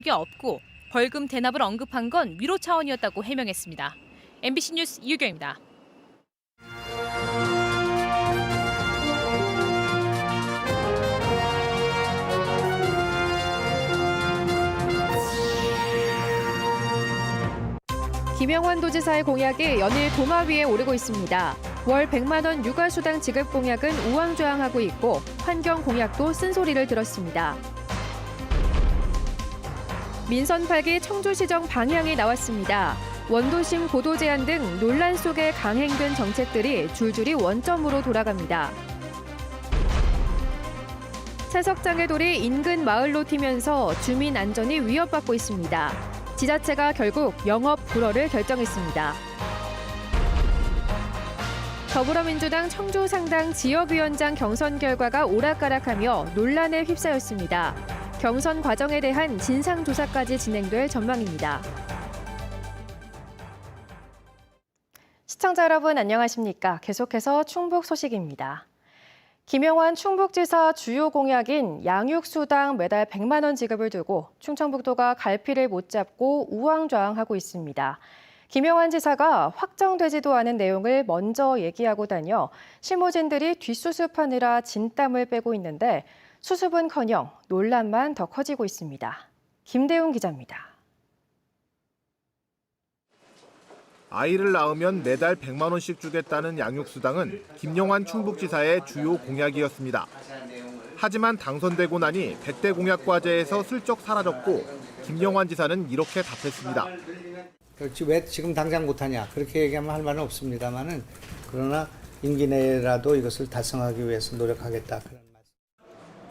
게 없고 벌금 대납을 언급한 건 위로 차원이었다고 해명했습니다. MBC 뉴스 이유경입니다. 김영환 도지사의 공약이 연일 도마 위에 오르고 있습니다. 월 100만 원 육아수당 지급 공약은 우왕좌왕하고 있고 환경 공약도 쓴소리를 들었습니다. 민선 8기 청주시정 방향이 나왔습니다. 원도심 고도 제한 등 논란 속에 강행된 정책들이 줄줄이 원점으로 돌아갑니다. 채석장의 돌이 인근 마을로 튀면서 주민 안전이 위협받고 있습니다. 지자체가 결국 영업 불허를 결정했습니다. 더불어민주당 청주상당 지역위원장 경선 결과가 오락가락하며 논란에 휩싸였습니다. 경선 과정에 대한 진상조사까지 진행될 전망입니다. 시청자 여러분 안녕하십니까? 계속해서 충북 소식입니다. 김영환 충북지사 주요 공약인 양육수당 매달 100만 원 지급을 두고 충청북도가 갈피를 못 잡고 우왕좌왕하고 있습니다. 김영환 지사가 확정되지도 않은 내용을 먼저 얘기하고 다녀 실무진들이 뒷수습하느라 진땀을 빼고 있는데 수습은커녕 논란만 더 커지고 있습니다. 김대웅 기자입니다. 아이를 낳으면 매달 100만 원씩 주겠다는 양육수당은 김영환 충북지사의 주요 공약이었습니다. 하지만 당선되고 나니 100대 공약 과제에서 슬쩍 사라졌고 김영환 지사는 이렇게 답했습니다. 그렇지 왜 지금 당장 못하냐 그렇게 얘기하면 할 말은 없습니다만은 그러나 임기 내라도 이것을 달성하기 위해서 노력하겠다. 그런 말씀.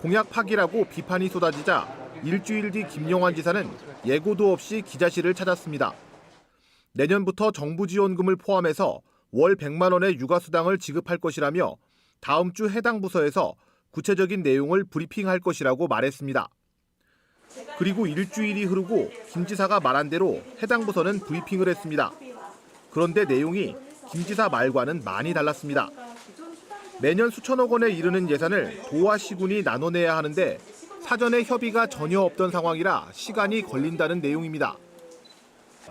공약 파기라고 비판이 쏟아지자 일주일 뒤 김영환 지사는 예고도 없이 기자실을 찾았습니다. 내년부터 정부 지원금을 포함해서 월 100만 원의 육아수당을 지급할 것이라며 다음 주 해당 부서에서 구체적인 내용을 브리핑할 것이라고 말했습니다. 그리고 일주일이 흐르고 김 지사가 말한 대로 해당 부서는 브리핑을 했습니다. 그런데 내용이 김 지사 말과는 많이 달랐습니다. 매년 수천억 원에 이르는 예산을 도와 시군이 나눠내야 하는데 사전에 협의가 전혀 없던 상황이라 시간이 걸린다는 내용입니다.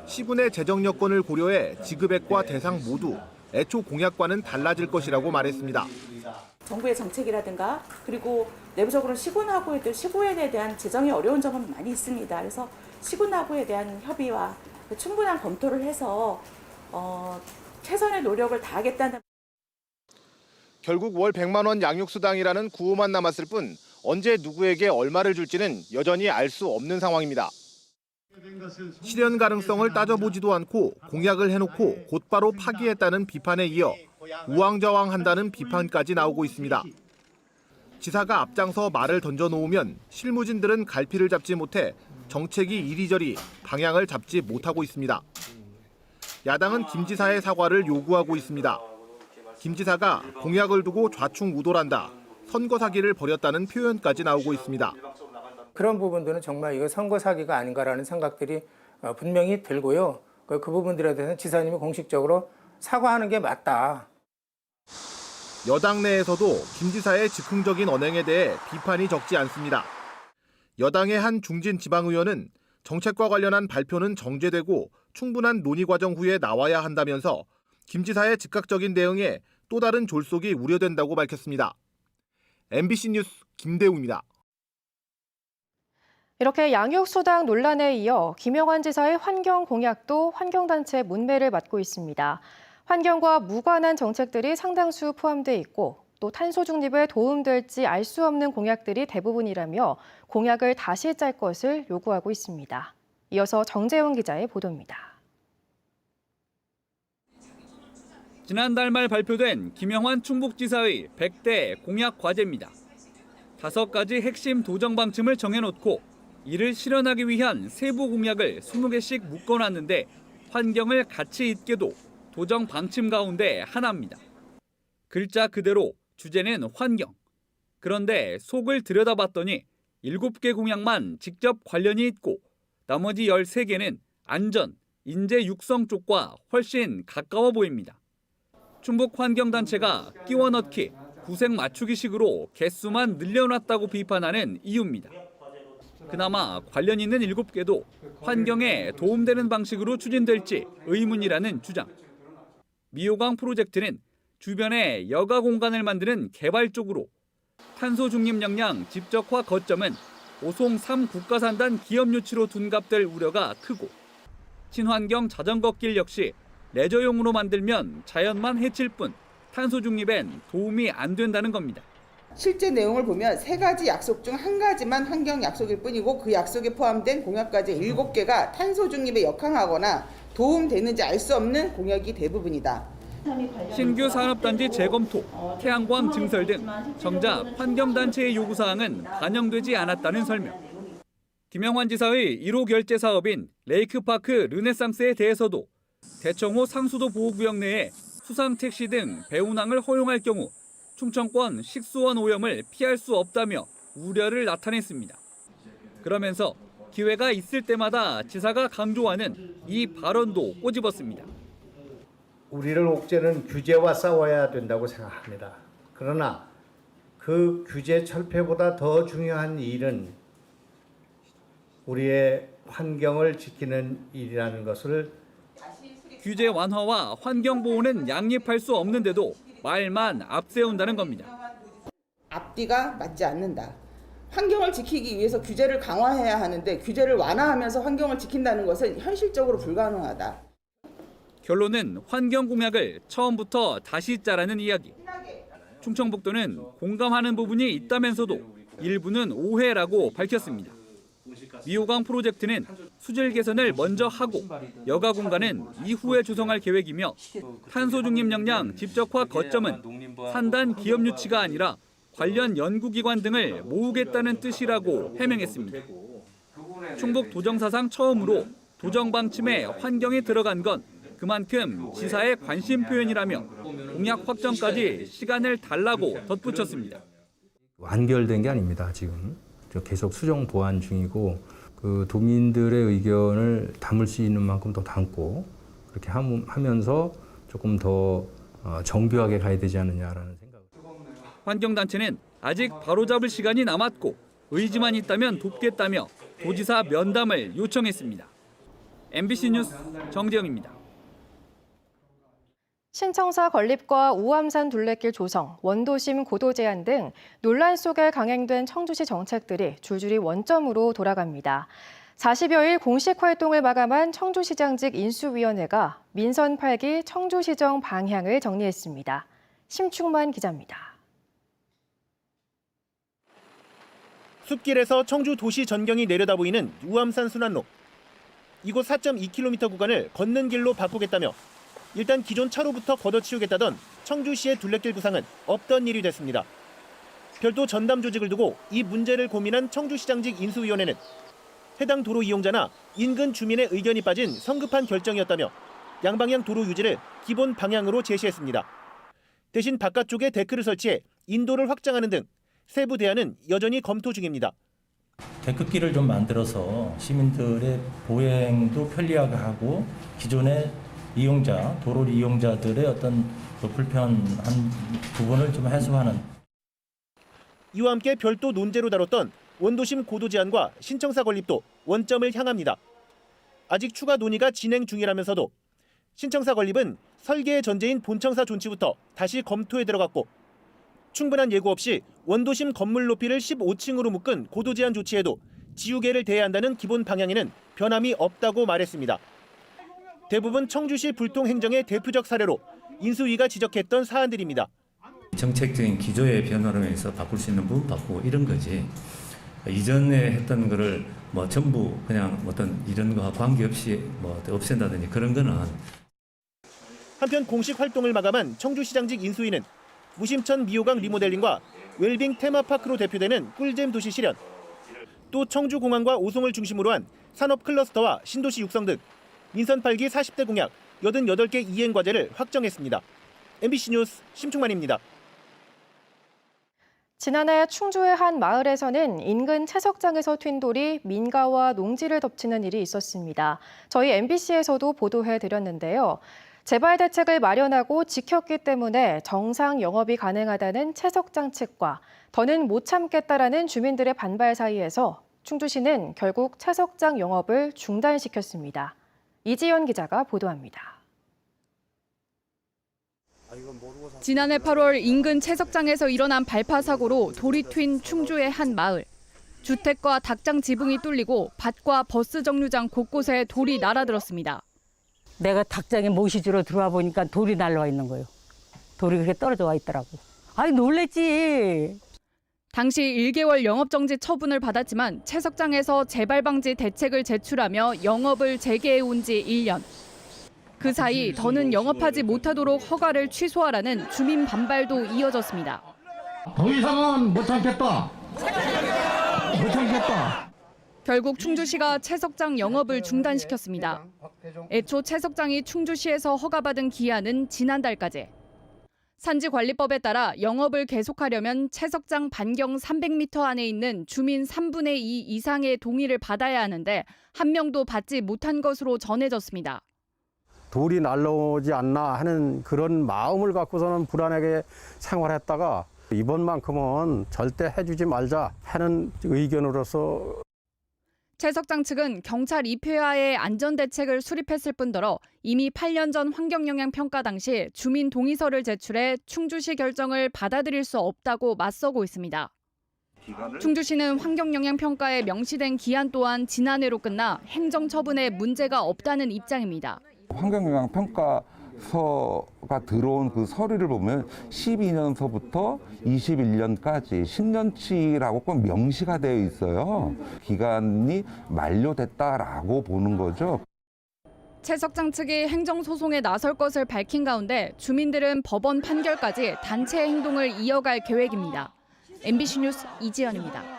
시군의 재정 여건을 고려해 지급액과 대상 모두 애초 공약과는 달라질 것이라고 말했습니다. 정부의 정책이라든가 그리고 내부적으로 시군하고에도 시군에 대한 재정이 어려운 점은 많이 있습니다. 그래서 시군하고에 대한 협의와 충분한 검토를 해서 최선의 노력을 다하겠다는. 결국 월 100만 원 양육수당이라는 구호만 남았을 뿐 언제 누구에게 얼마를 줄지는 여전히 알 수 없는 상황입니다. 실현 가능성을 따져보지도 않고 공약을 해놓고 곧바로 파기했다는 비판에 이어 우왕좌왕한다는 비판까지 나오고 있습니다. 지사가 앞장서 말을 던져놓으면 실무진들은 갈피를 잡지 못해 정책이 이리저리 방향을 잡지 못하고 있습니다. 야당은 김 지사의 사과를 요구하고 있습니다. 김 지사가 공약을 두고 좌충우돌한다, 선거 사기를 벌였다는 표현까지 나오고 있습니다. 그런 부분들은 정말 이거 선거 사기가 아닌가라는 생각들이 분명히 들고요. 그 부분들에 대해서는 지사님이 공식적으로 사과하는 게 맞다. 여당 내에서도 김 지사의 즉흥적인 언행에 대해 비판이 적지 않습니다. 여당의 한 중진 지방의원은 정책과 관련한 발표는 정제되고 충분한 논의 과정 후에 나와야 한다면서 김 지사의 즉각적인 대응에 또 다른 졸속이 우려된다고 밝혔습니다. MBC 뉴스 김대웅입니다. 이렇게 양육수당 논란에 이어 김영환 지사의 환경 공약도 환경단체 문매를 맞고 있습니다. 환경과 무관한 정책들이 상당수 포함돼 있고 또 탄소 중립에 도움될지 알 수 없는 공약들이 대부분이라며 공약을 다시 짤 것을 요구하고 있습니다. 이어서 정재훈 기자의 보도입니다. 지난달 말 발표된 김영환 충북지사의 100대 공약 과제입니다. 5가지 핵심 도정 방침을 정해놓고 이를 실현하기 위한 세부 공약을 20개씩 묶어놨는데 환경을 같이 잇게도 도정 방침 가운데 하나입니다. 글자 그대로 주제는 환경. 그런데 속을 들여다봤더니 7개 공약만 직접 관련이 있고 나머지 13개는 안전, 인재 육성 쪽과 훨씬 가까워 보입니다. 충북환경단체가 끼워넣기, 구색 맞추기식으로 개수만 늘려놨다고 비판하는 이유입니다. 그나마 관련 있는 7개도 환경에 도움되는 방식으로 추진될지 의문이라는 주장. 미호강 프로젝트는 주변에 여가 공간을 만드는 개발 쪽으로, 탄소 중립 역량 집적화 거점은 오송 3국가산단 기업 유치로 둔갑될 우려가 크고, 친환경 자전거길 역시 레저용으로 만들면 자연만 해칠 뿐 탄소 중립엔 도움이 안 된다는 겁니다. 실제 내용을 보면 3가지 약속 중 1가지만 환경 약속일 뿐이고 그 약속에 포함된 공약까지 7개가 탄소 중립에 역항하거나 도움되는지 알 수 없는 공약이 대부분이다. 신규 산업단지 재검토, 태양광 증설 등 정작 환경단체의 요구사항은 반영되지 않았다는 설명. 김영환 지사의 1호 결제 사업인 레이크파크 르네상스에 대해서도 대청호 상수도 보호구역 내에 수상택시 등 배운항을 허용할 경우 충청권 식수원 오염을 피할 수 없다며 우려를 나타냈습니다. 그러면서 기회가 있을 때마다 지사가 강조하는 이 발언도 꼬집었습니다. 우리를 옥죄는 규제와 싸워야 된다고 생각합니다. 그러나 그 규제 철폐보다 더 중요한 일은 우리의 환경을 지키는 일이라는 것을. 규제 완화와 환경 보호는 양립할 수 없는데도 말만 앞세운다는 겁니다. 앞뒤가 맞지 않는다. 환경을 지키기 위해서 규제를 강화해야 하는데 규제를 완화하면서 환경을 지킨다는 것은 현실적으로 불가능하다. 결론은 환경 공약을 처음부터 다시 짜라는 이야기. 충청북도는 공감하는 부분이 있다면서도 일부는 오해라고 밝혔습니다. 미호강 프로젝트는 수질 개선을 먼저 하고 여가 공간은 이후에 조성할 계획이며, 탄소 중립 역량 집적화 거점은 산단 기업 유치가 아니라 관련 연구기관 등을 모으겠다는 뜻이라고 해명했습니다. 충북 도정사상 처음으로 도정 방침에 환경이 들어간 건 그만큼 지사의 관심 표현이라며 공약 확정까지 시간을 달라고 덧붙였습니다. 완결된 게 아닙니다. 지금 계속 수정 보완 중이고, 그 도민들의 의견을 담을 수 있는 만큼 더 담고 그렇게 하면서 조금 더 정교하게 가야 되지 않느냐라는 생각. 환경단체는 아직 바로잡을 시간이 남았고 의지만 있다면 돕겠다며 도지사 면담을 요청했습니다. MBC 뉴스 정재영입니다. 신청사 건립과 우암산 둘레길 조성, 원도심 고도 제한 등 논란 속에 강행된 청주시 정책들이 줄줄이 원점으로 돌아갑니다. 40여일 공식 활동을 마감한 청주시장직 인수위원회가 민선 8기 청주시정 방향을 정리했습니다. 심충만 기자입니다. 숲길에서 청주 도시 전경이 내려다보이는 우암산 순환로. 이곳 4.2km 구간을 걷는 길로 바꾸겠다며 일단 기존 차로부터 걷어치우겠다던 청주시의 둘레길 구상은 없던 일이 됐습니다. 별도 전담 조직을 두고 이 문제를 고민한 청주시장직 인수위원회는 해당 도로 이용자나 인근 주민의 의견이 빠진 성급한 결정이었다며 양방향 도로 유지를 기본 방향으로 제시했습니다. 대신 바깥쪽에 데크를 설치해 인도를 확장하는 등 세부 대안은 여전히 검토 중입니다. 데크길을 좀 만들어서 시민들의 보행도 편리하게 하고 기존의 이용자, 도로 이용자들의 어떤 불편한 부분을 좀 해소하는. 이와 함께 별도 논제로 다뤘던 원도심 고도 제한과 신청사 건립도 원점을 향합니다. 아직 추가 논의가 진행 중이라면서도 신청사 건립은 설계의 전제인 본청사 존치부터 다시 검토에 들어갔고, 충분한 예고 없이 원도심 건물 높이를 15층으로 묶은 고도 제한 조치에도 지우개를 대야 한다는 기본 방향에는 변함이 없다고 말했습니다. 대부분 청주시 불통 행정의 대표적 사례로 인수위가 지적했던 사안들입니다. 정책적인 기조의 변화로 해서 바꿀 수 있는 부분 바꾸고 이런 거지. 이전에 했던 거를 뭐 전부 그냥 어떤 이런 거와 관계없이 뭐 없앤다든지 그런 거는. 한편 공식 활동을 마감한 청주시장직 인수위는 무심천 미호강 리모델링과 웰빙 테마파크로 대표되는 꿀잼 도시 실현, 또 청주공항과 오송을 중심으로 한 산업 클러스터와 신도시 육성 등 민선 8기 40대 공약 88개 이행 과제를 확정했습니다. MBC 뉴스 심충만입니다. 지난해 충주의 한 마을에서는 인근 채석장에서 튄 돌이 민가와 농지를 덮치는 일이 있었습니다. 저희 MBC에서도 보도해드렸는데요. 재발 대책을 마련하고 지켰기 때문에 정상 영업이 가능하다는 채석장 측과 더는 못 참겠다라는 주민들의 반발 사이에서 충주시는 결국 채석장 영업을 중단시켰습니다. 이지연 기자가 보도합니다. 지난해 8월 인근 채석장에서 일어난 발파 사고로 돌이 �튄 충주의 한 마을. 주택과 닭장 지붕이 뚫리고 밭과 버스 정류장 곳곳에 돌이 날아들었습니다. 내가 닭장에 못이 주러 들어와 보니까 돌이 날라와 있는 거예요. 돌이 그렇게 떨어져 와 있더라고. 아니 놀랬지. 당시 1개월 영업정지 처분을 받았지만 채석장에서 재발 방지 대책을 제출하며 영업을 재개해 온 지 1년. 그 사이 더는 영업하지 못하도록 허가를 취소하라는 주민 반발도 이어졌습니다. 더 이상은 못 참겠다. 못 참겠다. 결국 충주시가 채석장 영업을 중단시켰습니다. 애초 채석장이 충주시에서 허가받은 기한은 지난달까지. 산지관리법에 따라 영업을 계속하려면 채석장 반경 300m 안에 있는 주민 3분의 2 이상의 동의를 받아야 하는데 한 명도 받지 못한 것으로 전해졌습니다. 돌이 날라오지 않나 하는 그런 마음을 갖고서는 불안하게 생활했다가 이번만큼은 절대 해주지 말자 하는 의견으로서 채석장 측은 경찰 입회하에 안전대책을 수립했을 뿐더러 이미 8년 전 환경영향평가 당시 주민 동의서를 제출해 충주시 결정을 받아들일 수 없다고 맞서고 있습니다. 충주시는 환경영향평가에 명시된 기한 또한 지난해로 끝나 행정처분에 문제가 없다는 입장입니다. 환경영향평가서가 들어온 그 서류를 보면 12년서부터 21년까지 10년치라고 꼭 명시가 되어 있어요. 기간이 만료됐다라고 보는 거죠. 채석장 측이 행정소송에 나설 것을 밝힌 가운데 주민들은 법원 판결까지 단체 행동을 이어갈 계획입니다. MBC 뉴스 이지연입니다.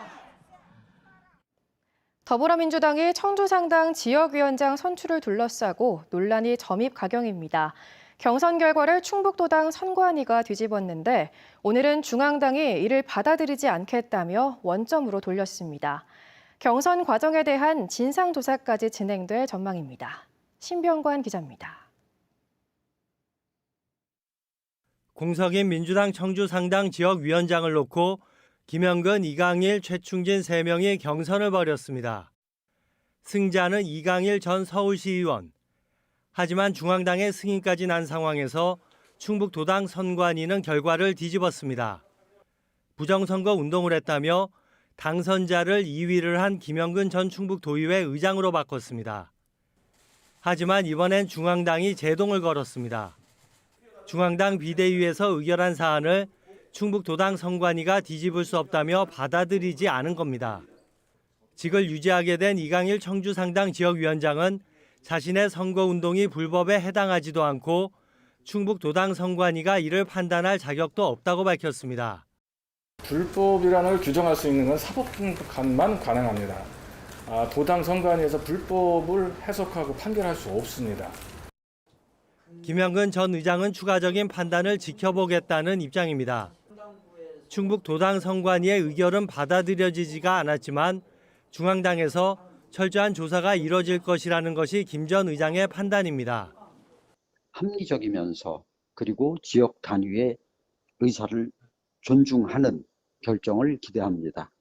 더불어민주당이 청주상당 지역위원장 선출을 둘러싸고 논란이 점입가경입니다. 경선 결과를 충북도당 선관위가 뒤집었는데 오늘은 중앙당이 이를 받아들이지 않겠다며 원점으로 돌렸습니다. 경선 과정에 대한 진상조사까지 진행될 전망입니다. 신병관 기자입니다. 공석인 민주당 청주상당 지역위원장을 놓고 김영근, 이강일, 최충진 3명이 경선을 벌였습니다. 승자는 이강일 전 서울시의원. 하지만 중앙당의 승인까지 난 상황에서 충북도당 선관위는 결과를 뒤집었습니다. 부정선거 운동을 했다며 당선자를 2위를 한 김영근 전 충북도의회 의장으로 바꿨습니다. 하지만 이번엔 중앙당이 제동을 걸었습니다. 중앙당 비대위에서 의결한 사안을 충북도당 선관위가 뒤집을 수 없다며 받아들이지 않은 겁니다. 직을 유지하게 된 이강일 청주상당 지역위원장은 자신의 선거운동이 불법에 해당하지도 않고 충북도당 선관위가 이를 판단할 자격도 없다고 밝혔습니다. 불법이라는 걸 규정할 수 있는 건 사법기관만 가능합니다. 도당 선관위에서 불법을 해석하고 판결할 수 없습니다. 김영근 전 의장은 추가적인 판단을 지켜보겠다는 입장입니다. 충북도당 선관위의 의결은 받아들여지지가 않았지만 중앙당에서 철저한 조사가 이뤄질 것이라는 것이 김 전 의장의 판단입니다. 합리적이면서 그리고 지역 단위의 의사를 존중하는 결정을 기대합니다.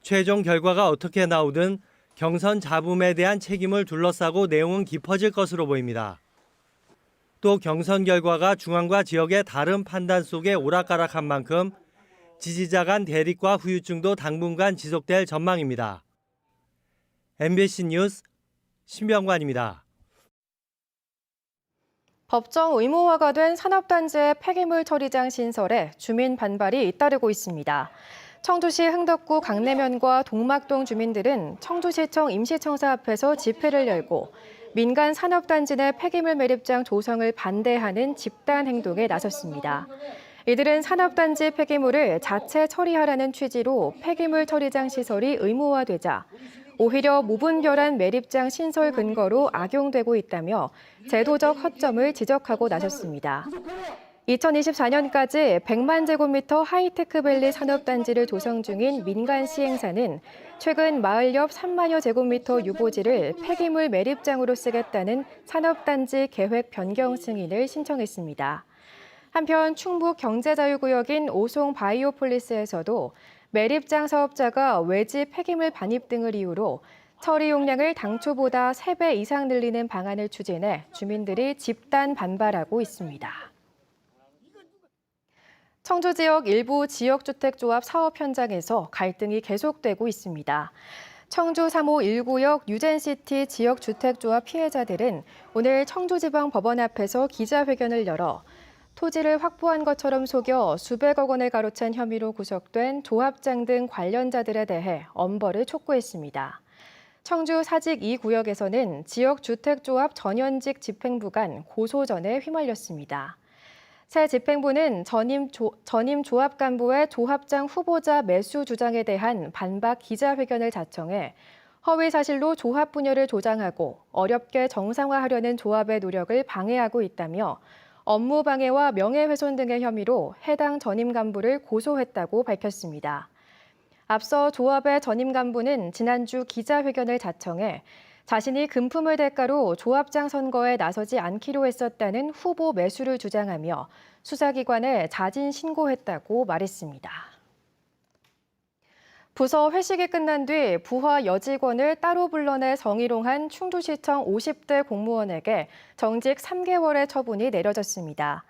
최종 결과가 어떻게 나오든 경선 잡음에 대한 책임을 둘러싸고 내용은 깊어질 것으로 보입니다. 또 경선 결과가 중앙과 지역의 다른 판단 속에 오락가락한 만큼 지지자 간 대립과 후유증도 당분간 지속될 전망입니다. MBC 뉴스 신병관입니다. 법정 의무화가 된 산업단지의 폐기물 처리장 신설에 주민 반발이 잇따르고 있습니다. 청주시 흥덕구 강내면과 동막동 주민들은 청주시청 임시청사 앞에서 집회를 열고 민간 산업단지 내 폐기물 매립장 조성을 반대하는 집단 행동에 나섰습니다. 이들은 산업단지 폐기물을 자체 처리하라는 취지로 폐기물 처리장 시설이 의무화되자 오히려 무분별한 매립장 신설 근거로 악용되고 있다며 제도적 허점을 지적하고 나섰습니다. 2024년까지 100만 제곱미터 하이테크밸리 산업단지를 조성 중인 민간 시행사는 최근 마을 옆 3만여 제곱미터 유보지를 폐기물 매립장으로 쓰겠다는 산업단지 계획 변경 승인을 신청했습니다. 한편 충북 경제자유구역인 오송 바이오폴리스에서도 매립장 사업자가 외지 폐기물 반입 등을 이유로 처리 용량을 당초보다 3배 이상 늘리는 방안을 추진해 주민들이 집단 반발하고 있습니다. 청주 지역 일부 지역주택조합 사업 현장에서 갈등이 계속되고 있습니다. 청주 3호 1구역 유젠시티 지역주택조합 피해자들은 오늘 청주지방법원 앞에서 기자회견을 열어 토지를 확보한 것처럼 속여 수백억 원을 가로챈 혐의로 구속된 조합장 등 관련자들에 대해 엄벌을 촉구했습니다. 청주 사직 2구역에서는 지역주택조합 전현직 집행부 간 고소전에 휘말렸습니다. 새 집행부는 전임 조합 간부의 조합장 후보자 매수 주장에 대한 반박 기자회견을 자청해 허위 사실로 조합 분열을 조장하고 어렵게 정상화하려는 조합의 노력을 방해하고 있다며 업무 방해와 명예훼손 등의 혐의로 해당 전임 간부를 고소했다고 밝혔습니다. 앞서 조합의 전임 간부는 지난주 기자회견을 자청해 자신이 금품을 대가로 조합장 선거에 나서지 않기로 했었다는 후보 매수를 주장하며 수사기관에 자진 신고했다고 말했습니다. 부서 회식이 끝난 뒤 부하 여직원을 따로 불러내 성희롱한 충주시청 50대 공무원에게 정직 3개월의 처분이 내려졌습니다.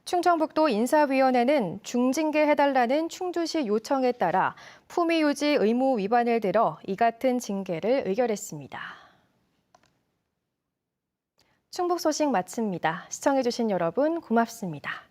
충청북도 인사위원회는 중징계해달라는 충주시 요청에 따라 품위유지 의무 위반을 들어 이 같은 징계를 의결했습니다. 충북 소식 마칩니다. 시청해주신 여러분 고맙습니다.